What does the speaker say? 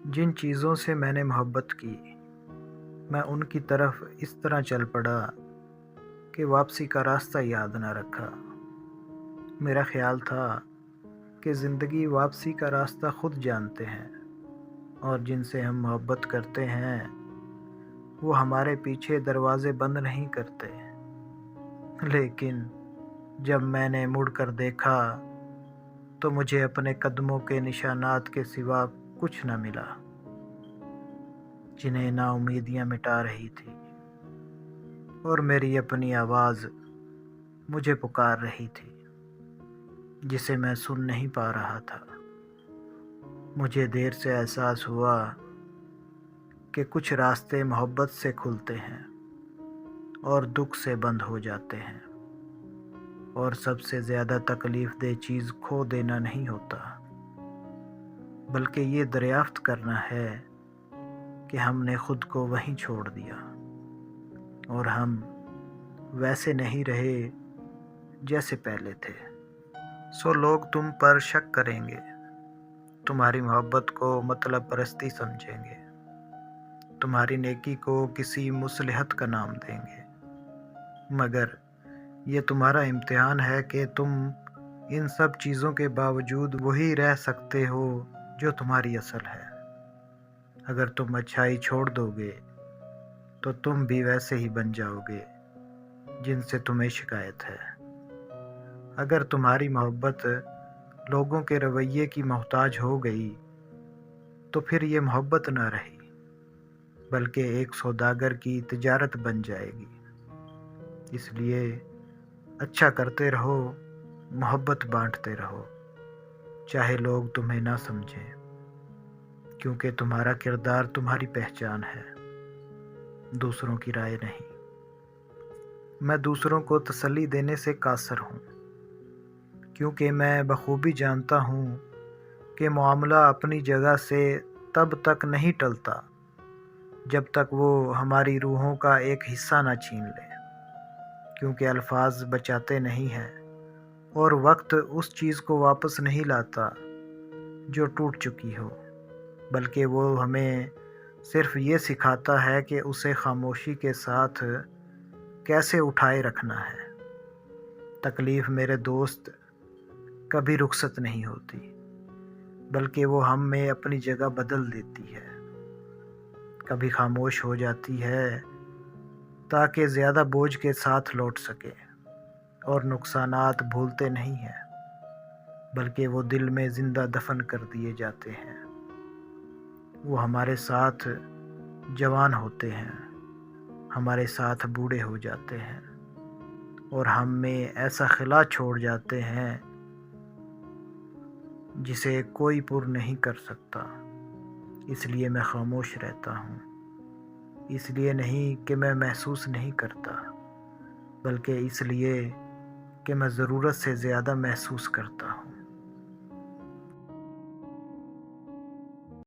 جن چیزوں سے میں نے محبت کی میں ان کی طرف اس طرح چل پڑا کہ واپسی کا راستہ یاد نہ رکھا۔ میرا خیال تھا کہ زندگی واپسی کا راستہ خود جانتے ہیں، اور جن سے ہم محبت کرتے ہیں وہ ہمارے پیچھے دروازے بند نہیں کرتے۔ لیکن جب میں نے مڑ کر دیکھا تو مجھے اپنے قدموں کے نشانات کے سوا کچھ نہ ملا، جنہیں نا امیدیاں مٹا رہی تھی، اور میری اپنی آواز مجھے پکار رہی تھی جسے میں سن نہیں پا رہا تھا۔ مجھے دیر سے احساس ہوا کہ کچھ راستے محبت سے کھلتے ہیں اور دکھ سے بند ہو جاتے ہیں، اور سب سے زیادہ تکلیف دہ چیز کھو دینا نہیں ہوتا، بلکہ یہ دریافت کرنا ہے کہ ہم نے خود کو وہیں چھوڑ دیا اور ہم ویسے نہیں رہے جیسے پہلے تھے۔ لوگ تم پر شک کریں گے، تمہاری محبت کو مطلب پرستی سمجھیں گے، تمہاری نیکی کو کسی مصلحت کا نام دیں گے، مگر یہ تمہارا امتحان ہے کہ تم ان سب چیزوں کے باوجود وہی رہ سکتے ہو جو تمہاری اصل ہے۔ اگر تم اچھائی چھوڑ دو گے تو تم بھی ویسے ہی بن جاؤ گے جن سے تمہیں شکایت ہے۔ اگر تمہاری محبت لوگوں کے رویے کی محتاج ہو گئی تو پھر یہ محبت نہ رہی، بلکہ ایک سوداگر کی تجارت بن جائے گی۔ اس لیے اچھا کرتے رہو، محبت بانٹتے رہو، چاہے لوگ تمہیں نہ سمجھیں، کیونکہ تمہارا کردار تمہاری پہچان ہے، دوسروں کی رائے نہیں۔ میں دوسروں کو تسلی دینے سے قاصر ہوں، کیونکہ میں بخوبی جانتا ہوں کہ معاملہ اپنی جگہ سے تب تک نہیں ٹلتا جب تک وہ ہماری روحوں کا ایک حصہ نہ چھین لے، کیونکہ الفاظ بچاتے نہیں ہیں، اور وقت اس چیز کو واپس نہیں لاتا جو ٹوٹ چکی ہو، بلکہ وہ ہمیں صرف یہ سکھاتا ہے کہ اسے خاموشی کے ساتھ کیسے اٹھائے رکھنا ہے۔ تکلیف میرے دوست کبھی رخصت نہیں ہوتی، بلکہ وہ ہم میں اپنی جگہ بدل دیتی ہے، کبھی خاموش ہو جاتی ہے تاکہ زیادہ بوجھ کے ساتھ لوٹ سکے، اور نقصانات بھولتے نہیں ہیں، بلکہ وہ دل میں زندہ دفن کر دیے جاتے ہیں۔ وہ ہمارے ساتھ جوان ہوتے ہیں، ہمارے ساتھ بوڑھے ہو جاتے ہیں، اور ہم میں ایسا خلا چھوڑ جاتے ہیں جسے کوئی پر نہیں کر سکتا۔ اس لیے میں خاموش رہتا ہوں، اس لیے نہیں کہ میں محسوس نہیں کرتا، بلکہ اس لیے کہ میں ضرورت سے زیادہ محسوس کرتا ہوں۔